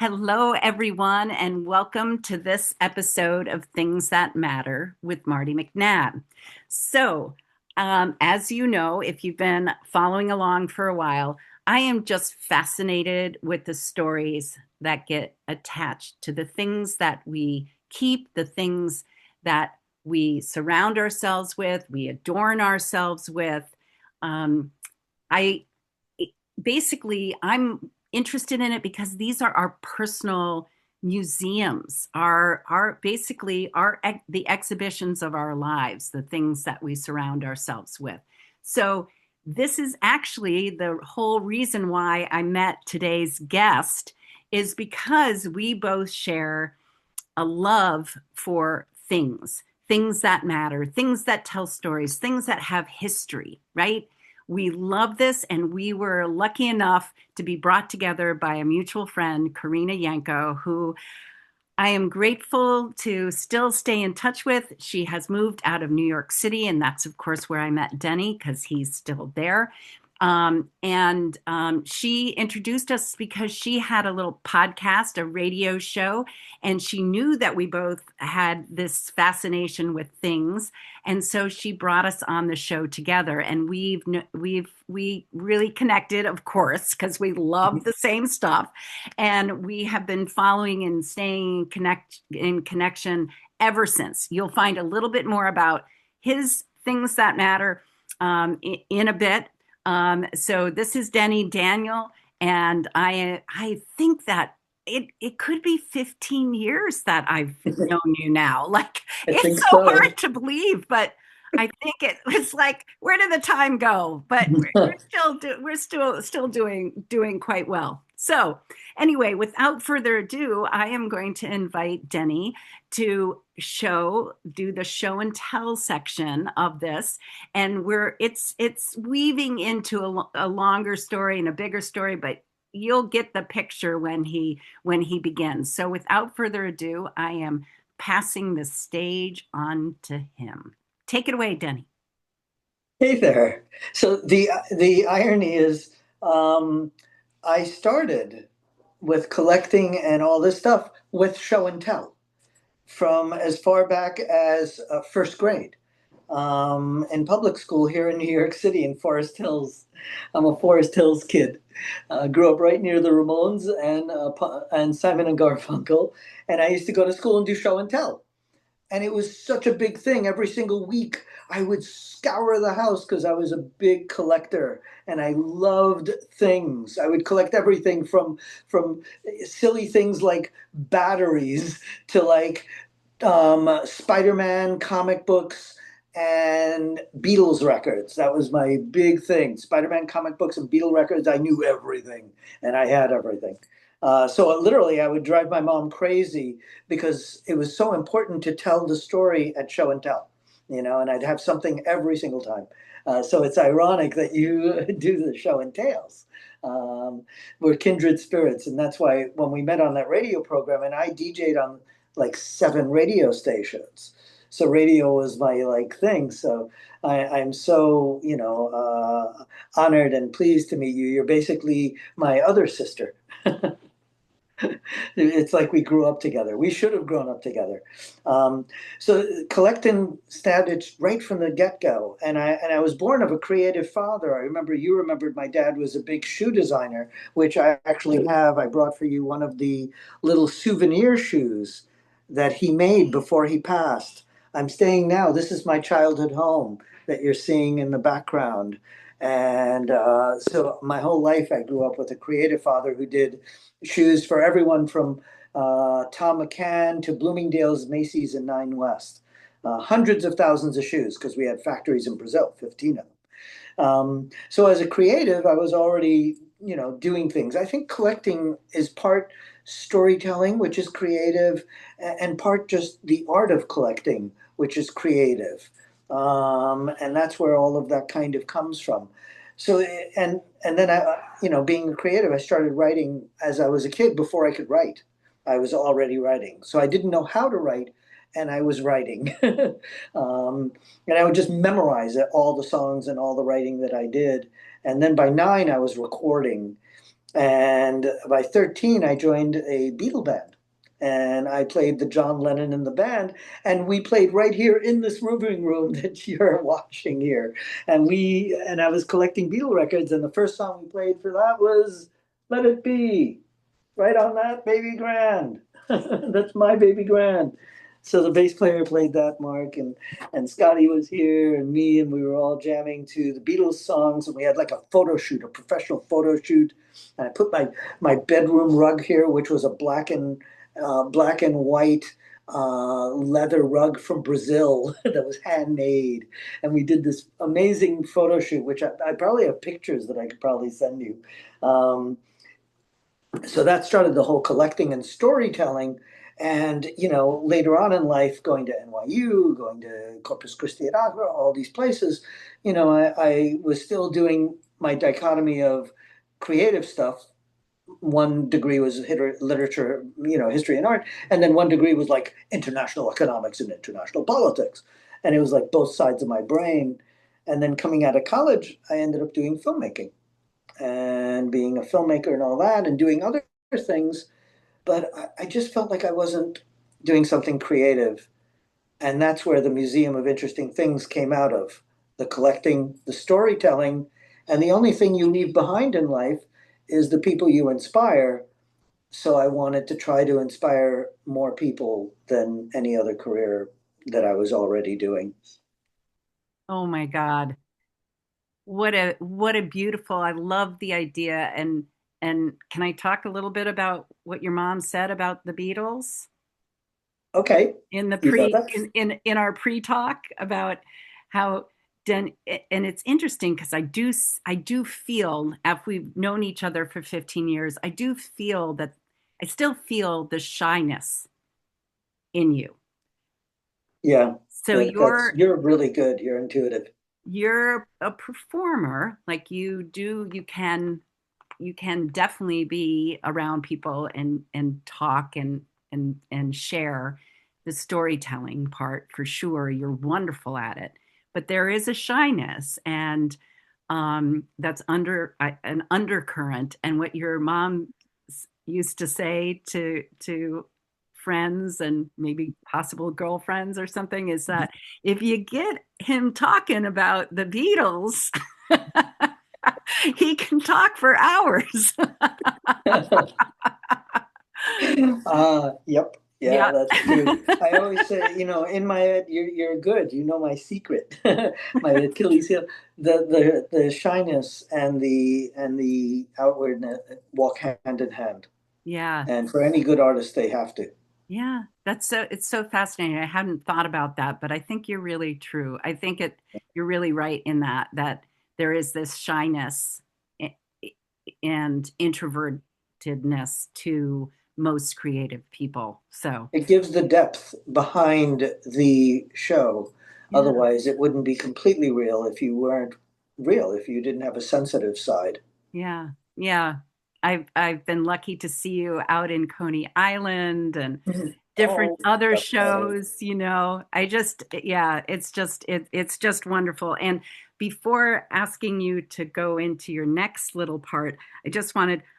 Hello, everyone, and welcome to this episode of Things That Matter with Martie McNabb. As you know, if you've been following along for a while, I am just fascinated with the stories that get attached to the things that we keep, the things that we surround ourselves with, we adorn ourselves with. Um, I I'm interested in it because these are our personal museums, our basically our the exhibitions of our lives, the things that we surround ourselves with. So this is actually the whole reason why I met today's guest is because we both share a love for things that matter, things that tell stories, things that have history, right? We love this, and we were lucky enough to be brought together by a mutual friend, Karina Yanko, who I am grateful to still stay in touch with. She has moved out of New York City, and that's, of course, where I met Denny because he's still there. She introduced us because she had a little podcast, a radio show, and she knew that we both had this fascination with things, and so she brought us on the show together. And we really connected, of course, because we love the same stuff, and we have been following and staying in connection ever since. You'll find a little bit more about his things that matter in a bit. So this is Denny Daniel, and I think that it could be 15 years that I've known you now. Like I think it's so so. hard to believe, but I think it was like, where did the time go? But we're still doing quite well. So anyway, without further ado, I am going to invite Denny to do the show and tell section of this, and it's weaving into a longer story and a bigger story, but you'll get the picture when he begins. So without further ado, I am passing the stage on to him. Take it away, Denny. Hey there. So the irony is, um, I started with collecting and all this stuff with show and tell from as far back as first grade. In public school here in New York City in Forest Hills. I'm a Forest Hills kid. Grew up right near the Ramones and Simon and Garfunkel, and I used to go to school and do show and tell. And it was such a big thing. Every single week, I would scour the house because I was a big collector and I loved things. I would collect everything from silly things like batteries to like Spider-Man comic books and Beatles records. That was my big thing. Spider-Man comic books and Beatle records. I knew everything and I had everything. So literally, I would drive my mom crazy because it was so important to tell the story at show and tell, and I'd have something every single time. So it's ironic that you do the show and tales. We're kindred spirits, and that's why when we met on that radio program, and I DJ'd on like 7 radio stations. So radio was my like thing. So I'm so honored and pleased to meet you. You're basically my other sister. It's like we grew up together. We should have grown up together. Um, so collecting started right from the get-go, and I was born of a creative father. I remember you remembered my dad was a big shoe designer, which I actually have. I brought for you one of the little souvenir shoes that he made before he passed. I'm staying now. This is my childhood home that you're seeing in the background. And so my whole life, I grew up with a creative father who did shoes for everyone from Tom McCann to Bloomingdale's, Macy's, and Nine West. Hundreds of thousands of shoes because we had factories in Brazil, 15 of them. So as a creative, I was already, doing things. I think collecting is part storytelling, which is creative, and part just the art of collecting, which is creative. And that's where all of that kind of comes from. So and then being a creative, I started writing as I was a kid before I could write. I was already writing, so I didn't know how to write, and I was writing. And I would just memorize it, all the songs and all the writing that I did. And then by 9, I was recording. And by 13, I joined a Beatle band. And I played the John Lennon in the band. And we played right here in this moving room that you're watching here. And I was collecting Beatle records. And the first song we played for that was Let It Be, right on that baby grand. That's my baby grand. So the bass player played that, Mark, and Scotty was here, and me, and we were all jamming to the Beatles songs, and we had like a photo shoot, a professional photo shoot. And I put my bedroom rug here, which was a black and white leather rug from Brazil that was handmade, and we did this amazing photo shoot, which I probably have pictures that I could probably send you. Um, so that started the whole collecting and storytelling. And later on in life, going to NYU, going to Corpus Christi at Agua, all these places, I was still doing my dichotomy of creative stuff. One degree was literature, history and art, and then one degree was like international economics and international politics, and it was like both sides of my brain. And then coming out of college, I ended up doing filmmaking and being a filmmaker and all that, and doing other things. But I just felt like I wasn't doing something creative. And that's where the Museum of Interesting Things came out of, the collecting, the storytelling. And the only thing you leave behind in life is the people you inspire. So I wanted to try to inspire more people than any other career that I was already doing. Oh my God. What a beautiful, I love the idea. And can I talk a little bit about what your mom said about the Beatles Okay, in the you got pre that? in our pre-talk about how Den and it's interesting because I do feel after we've known each other for 15 years, I do feel that I still feel the shyness in you. Yeah, So you're really good. You're intuitive. you're a performer, like you can definitely be around people and talk and share the storytelling part for sure. You're wonderful at it, but there is a shyness, and that's an undercurrent. And what your mom used to say to friends and maybe possible girlfriends or something is that if you get him talking about the Beatles, he can talk for hours. Yep. Yeah, Yeah. that's true. I always say, in my head, you're good. You know my secret, my Achilles heel. The shyness and the outwardness walk hand in hand. Yeah. And for any good artist, they have to. Yeah. It's so fascinating. I hadn't thought about that, but I think you're really true. I think you're really right in that there is this shyness and introvertedness to most creative people. So, It gives the depth behind the show. yeah. Otherwise, it wouldn't be completely real if you weren't real, if you didn't have a sensitive side. Yeah. Yeah. I've been lucky to see you out in Coney Island and different Oh, other that's funny. shows. Yeah, it's just wonderful. And before asking you to go into your next little part,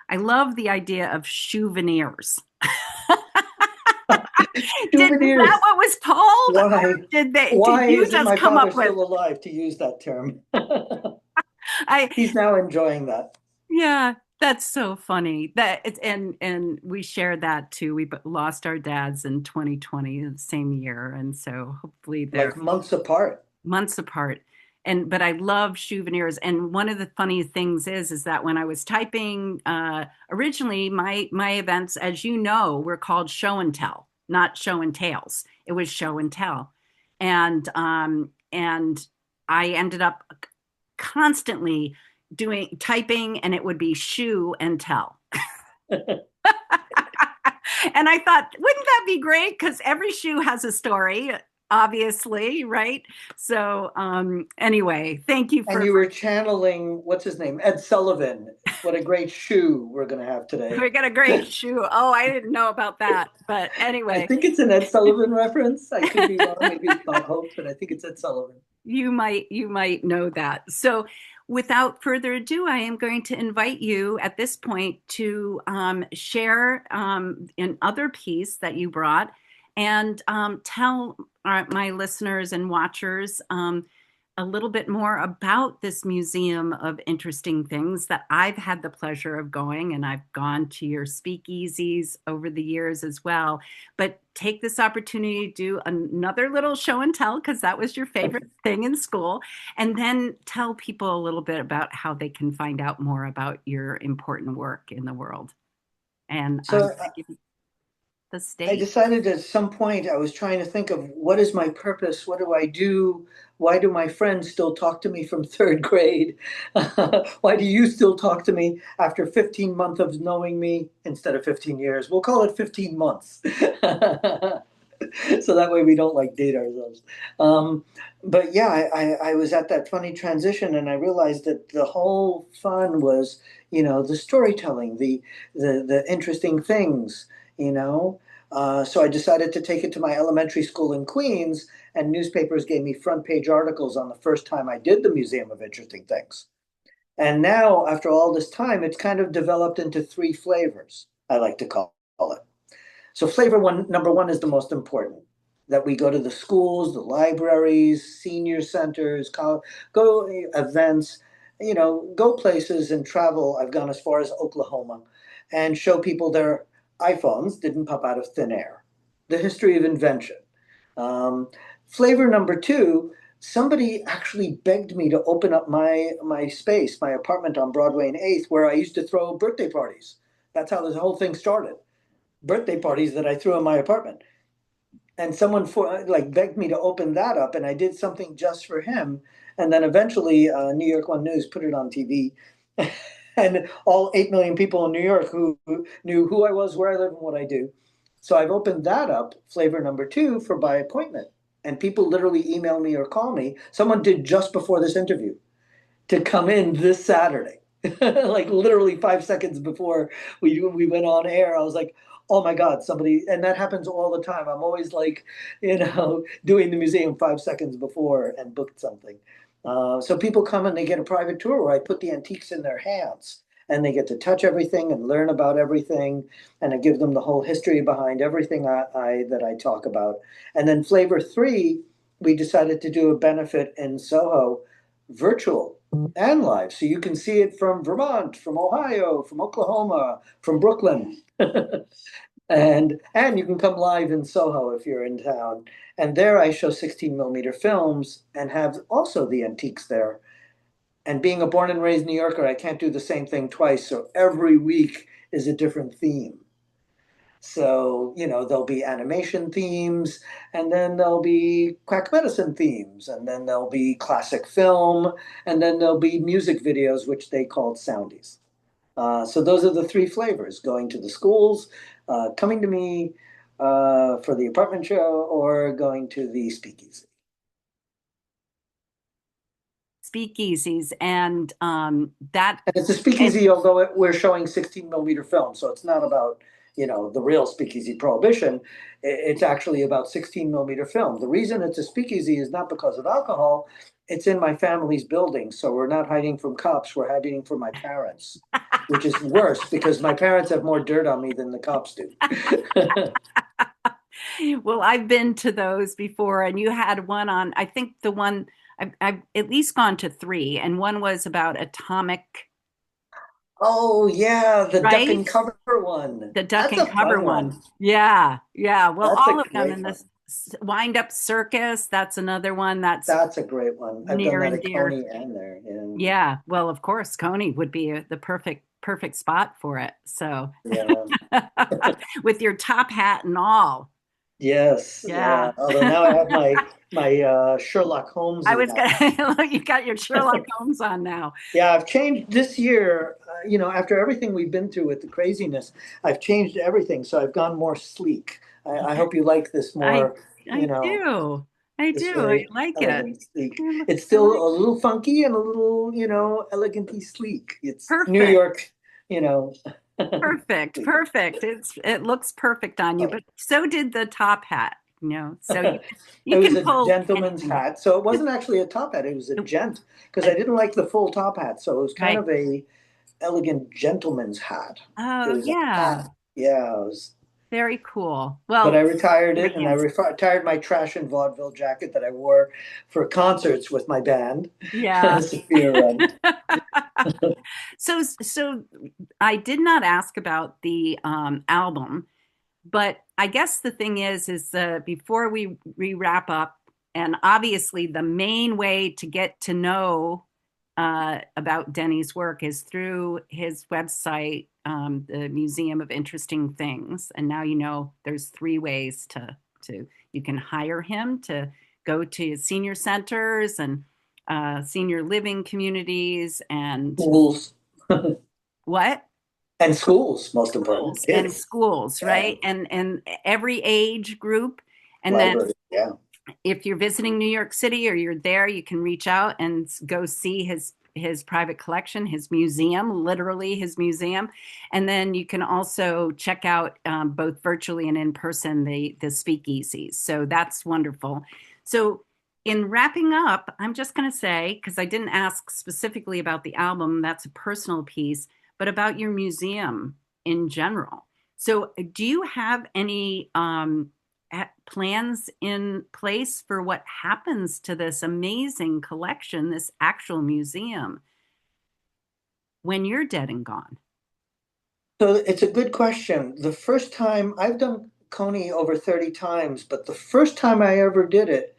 I love the idea of souvenirs. Is that Souvenirs. what was called? Or Why? did Why you isn't just my come father up with? still alive to use that term? I He's now enjoying that. Yeah, that's so funny. That it's and we shared that too. We lost our dads in 2020, the same year, and so hopefully they're Like months apart. months apart. And but I love souvenirs. And one of the funny things is that when I was typing originally, my events, as you know, were called show and tell, not show and tales. It was show and tell, and I ended up constantly doing typing, and it would be shoe and tell. And I thought, wouldn't that be great? Because every shoe has a story, obviously, right? So, anyway, thank you And for. you were channeling, what's his name? Ed Sullivan. What a great shoe we're going to have today. We got a great shoe. Oh, I didn't know about that, but I anyway, think it's an Ed Sullivan reference. I could be wrong. Maybe it's called Hope, but I think it's Ed Sullivan. you might know that. So, without further ado, I am going to invite you at this point to share another piece that you brought and tell my listeners and watchers a little bit more about this museum of interesting things that I've had the pleasure of going, and I've gone to your speakeasies over the years as well. But take this opportunity to do another little show and tell because that was your favorite thing in school, and then tell people a little bit about how they can find out more about your important work in the world. And I'm So going to give you the I stage. decided at some point I was trying to think of what is my purpose? What do I do? Why do my friends still talk to me from third grade? Why do you still talk to me after 15 months of knowing me instead of 15 years? We'll call it 15 months. So that way we don't like date ourselves. But yeah, I was at that funny transition and I realized that the whole fun was, the storytelling, the interesting things, you know. So I decided to take it to my elementary school in Queens, and newspapers gave me front page articles on the first time I did the Museum of Interesting Things. And now, after all this time, it's kind of developed into three flavors, I like to call it. So flavor one, number one is the most important, that we go to the schools, the libraries, senior centers, go events, go places and travel. I've gone as far as Oklahoma and show people their iPhones didn't pop out of thin air. The history of invention. Um, Flavor number two, somebody actually begged me to open up my space, my apartment on Broadway and 8th, where I used to throw birthday parties. That's how this whole thing started. Birthday parties that I threw in my apartment. And someone begged me to open that up, and I did something just for him. And then eventually, New York One News put it on TV, and all 8 million people in New York who knew who I was, where I live, and what I do. So I've opened that up, flavor number two, for by appointment. And people literally email me or call me. Someone did just before this interview to come in this Saturday. Like literally 5 seconds before we went on air, I was like, "Oh my God, somebody!" And that happens all the time. I'm always like, doing the museum 5 seconds before and booked something. So people come and they get a private tour where I put the antiques in their hands and they get to touch everything and learn about everything, and I give them the whole history behind everything that I talk about. And then flavor three, we decided to do a benefit in Soho, virtual and live. So you can see it from Vermont, from Ohio, from Oklahoma, from Brooklyn. And you can come live in Soho if you're in town. And there I show 16 millimeter films and have also the antiques there. And being a born and raised New Yorker, I can't do the same thing twice. So every week is a different theme. So, there'll be animation themes, and then there'll be quack medicine themes, and then there'll be classic film, and then there'll be music videos, which they called soundies. So those are the three flavors: going to the schools, coming to me for the apartment show, or going to the speakeasy. Speakeasies and that And it's a and speakeasy, although we're showing 16 millimeter film, so it's not about, the real speakeasy prohibition. It's actually about 16 millimeter film. The reason it's a speakeasy is not because of alcohol. It's in my family's building, so we're not hiding from cops. We're hiding from my parents, which is worse because my parents have more dirt on me than the cops do. well, I've been to those before, and you had one on, I think the one I've at least gone to three, and one was about atomic, Oh yeah, the duck right? and cover one. The duck That's and a cover fun one. one. Yeah, yeah. Well, That's a all of them great in this one. wind up circus. That's another one that's That's a great one. I've done near that and at dear. Coney and there. Yeah. Yeah. Well, of course, Coney would be the perfect spot for it. So, Yeah. with your top hat and all. Yes, Yeah. yeah. Although now I have my Sherlock I Holmesy was hat. gonna, you got your Sherlock Holmes on now. Yeah, I've changed this year. After everything we've been through with the craziness, I've changed everything. So I've gone more sleek. I hope you like this I more. I do. I This do. I very like it. elegant, sleek. I It's I still like a little funky and a little, elegantly sleek. It's New perfect. York, you know. Perfect. sleek. Perfect. It looks perfect on you, but so did the top hat. So It you was can a pull gentleman's anything. hat. So it wasn't actually a top hat. It was a It- gent because I uh, didn't like the full top hat. So it was kind right. of a elegant gentleman's hat. It Oh, was a yeah. hat. Yeah, it was. Very cool. But I Well, retired very it, and I handsome. retired my trash and vaudeville jacket that I wore for concerts with my band, Yeah. Sophia Run. So I did not ask about the album, but I guess the thing is before we wrap up, and obviously the main way to get to know about Denny's work is through his website, the Museum of Interesting Things. And now you know there's three ways to you can hire him to go to senior centers and senior living communities and Schools what and schools, most important. Kids. schools, Yeah. right? And every age group. And then Library. Yeah. if you're visiting New York City or you're there, you can reach out and go see his private collection, his museum, literally his museum, and then you can also check out both virtually and in person the speakeasies. So that's wonderful. So in wrapping up, I'm just going to say, because I didn't ask specifically about the album, that's a personal piece, but about your museum in general. So do you have any plans in place for what happens to this amazing collection, this actual museum, when you're dead and gone? So it's a good question. The first time I've done Coney over 30 times, but the first time I ever did it,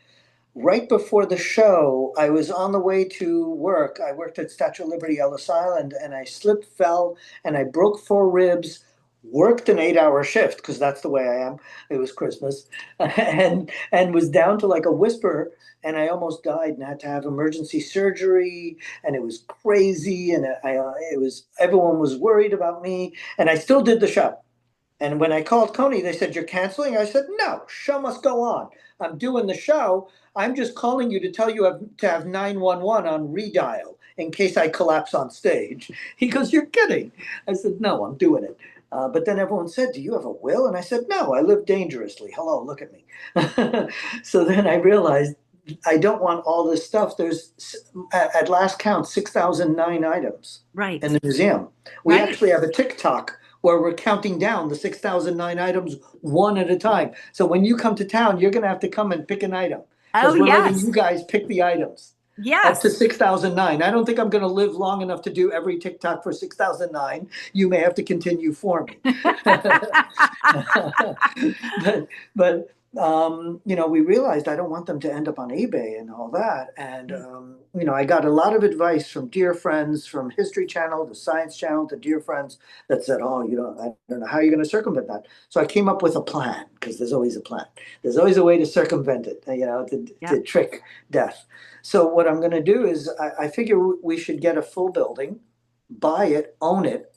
right before the show, I was on the way to work. I worked at Statue of Liberty, Ellis Island, and I slipped, fell, and I broke 4 ribs. Worked an 8-hour shift because that's the way I am. It was Christmas, and was down to like a whisper, and I almost died and had to have emergency surgery, and it was crazy, and it was everyone was worried about me, and I still did the show. And when I called Coney, they said, "You're canceling?" I said, "No, show must go on. I'm doing the show. I'm just calling you to tell you to have 911 on redial in case I collapse on stage." He goes, "You're kidding." I said, "No, I'm doing it." But then everyone said, "Do you have a will?" And I said, "No, I live dangerously. Hello, look at me." So then I realized I don't want all this stuff. There's, at last count, 6,009 items in Right, the museum. We right. actually have a TikTok where we're counting down the 6,009 items one at a time. So when you come to town, you're going to have to come and pick an item Oh, because we're letting yes. you guys pick the items up to Yes. 6,009. I don't think I'm going to live long enough to do every TikTok for 6,009. You may have to continue for me. but we realized I don't want them to end up on eBay and all that. And I got a lot of advice from dear friends, from History Channel to Science Channel to dear friends that said, "Oh, I don't know how you're going to circumvent that." So I came up with a plan because there's always a plan. There's always a way to circumvent it, to Yep. trick death. So what I'm going to do is I figure we should get a full building, buy it, own it,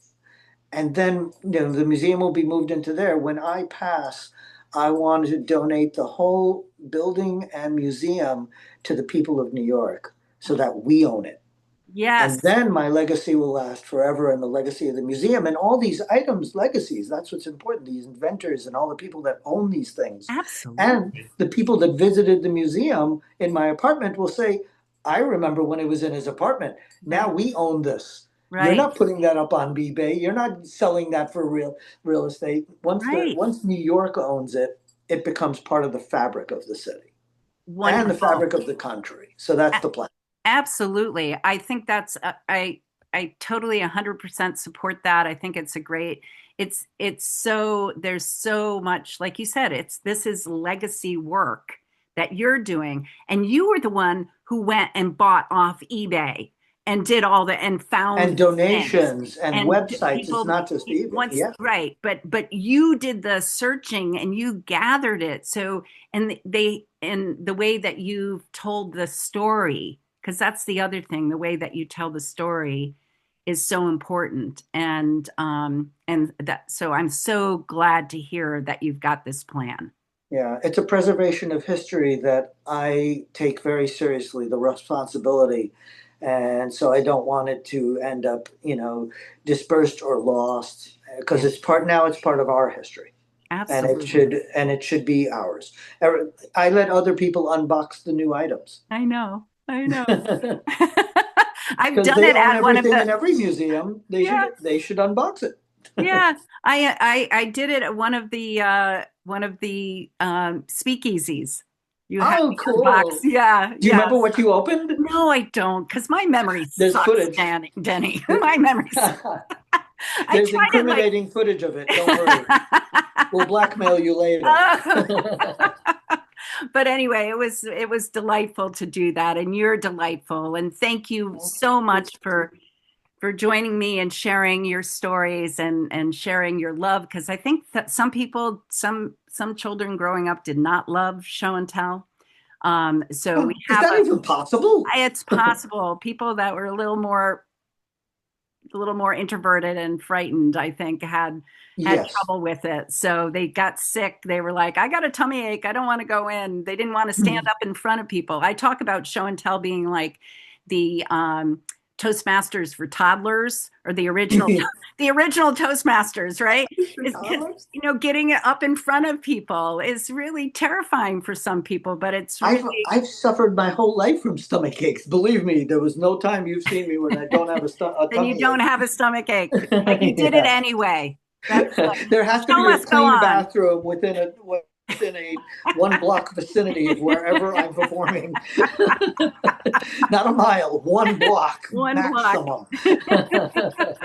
and then the museum will be moved into there. When I pass, I want to donate the whole building and museum to the people of New York so that we own it. And Yes, then my legacy will last forever, and the legacy of the museum and all these items, legacies. That's what's important. These inventors and all the people that own these things. And absolutely. the people that visited the museum in my apartment will say, "I remember when it was in his apartment. Now Right, we own this. You're right, not putting that up on eBay. You're not selling that for real estate. right. Once New York owns it, it becomes part of the fabric of the city and the Wonderful. fabric of the country. So that's the plan. Absolutely. I think that's I totally 100% support that. I think it's a great it's so there's so much like you said this is legacy work that you're doing and you were the one who went and bought off eBay and did all the and found And the things donations and and websites. It's people not just eBay. once Yeah, right but you did the searching and you gathered it so and they and the way that you've told the story because that's the other thing the way that you tell the story is so important and that so I'm so glad to hear that you've got this plan. yeah. It's a preservation of history that I take very seriously, the responsibility. And so I don't want it to end up, dispersed or lost because Yeah. it's part of our history. Absolutely. and it should be ours. I let other people unbox the new items. I know. I know. Because I've done they it own at one of everything the, in every museum. yeah, They should unbox it. yeah. I did it at one of the speakeasies. You had Oh, to unbox. cool. Yeah, Do you yeah. remember what you opened? No, I don't, because my memory There's sucks, footage. Denny. There- My memory sucks. I There's tried it like incriminating footage of it. Don't worry. We'll blackmail you later. Oh. But anyway, it was delightful to do that, and you're delightful. And thank you so much for joining me and sharing your stories and sharing your love, because I think that some people, some children growing up did not love show and tell. So we Is have that even possible? it's possible people that were a little more introverted and frightened, I think, had Yes. trouble with it. So they got sick. They were like, I got a tummy ache. I don't want to go in. They didn't want to stand up in front of people. I talk about show and tell being like the Toastmasters for toddlers, or the original Toastmasters, right? For Is because toddlers? getting up in front of people is really terrifying for some people, but it's really, I've suffered my whole life from stomach aches. Believe me, there was no time you've seen me when I don't have a then you tummy don't ache. have a stomach ache, but you did it Yeah. anyway. That's There has to show be a must go clean on. bathroom within a 1 block vicinity of wherever I'm performing. Not a mile, 1 block One block. maximum.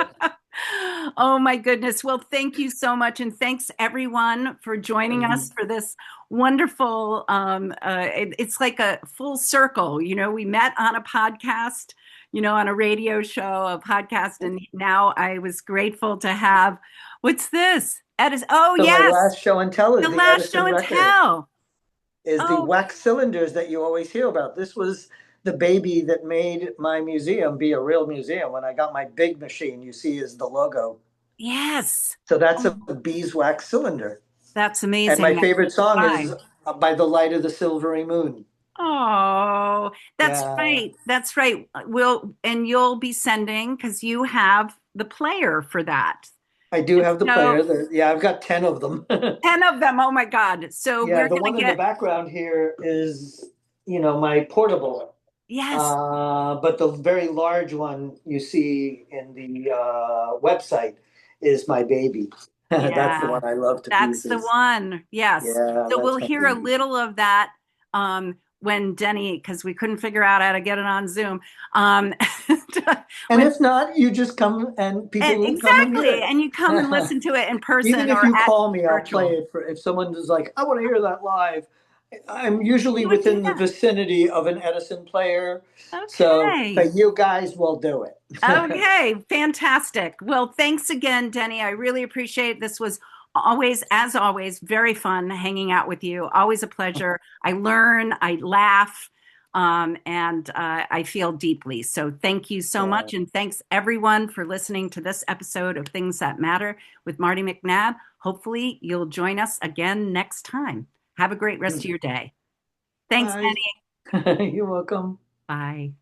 Oh my goodness. Well, thank you so much. And thanks everyone for joining us for this wonderful, it's like a full circle. We met on a podcast, on a radio show, a podcast. And now I was grateful to have, what's this? Oh, So my yes, last show and tell is the the last show Edison and record, tell. is the Oh, wax cylinders that you always hear about. This was the baby that made my museum be a real museum. When I got my big machine, you see is the logo. yes. So that's a Oh, beeswax cylinder. that's And my amazing. favorite song is Why? By the Light of the Silvery Moon. Oh, that's Yeah, right. That's right. And you'll be sending, because you have the player for that. I do And have the so player. Yeah, I've got 10 of them. 10 of them. Oh my God. So Yeah, we're the gonna one in the get, background here is, my portable. yes. But the very large one you see in the website is my baby. That's the Yeah. one I love to That's the pieces. one. Yes. Yeah, So we'll that's my hear a baby. little of that when Denny, because we couldn't figure out how to get it on Zoom. And When if not, you just come and people and will come and hear exactly, it. and you come and listen to it in Even person if or you at call me, I'll play virtual. it for if someone is like, I want to hear that live. I'm usually You would do within the that. vicinity of an Edison player. So for Okay. you guys, we'll do it. Okay, fantastic. Well, thanks again, Denny. I really appreciate it. This was always, as always, very fun hanging out with you. Always a pleasure. I learn, I laugh, and I feel deeply. So thank you so Yeah. much. And thanks everyone for listening to this episode of Things That Matter with Martie McNabb. Hopefully, you'll join us again next time. Have a great rest of your day. Thanks, Bye. Denny. You're welcome. Bye.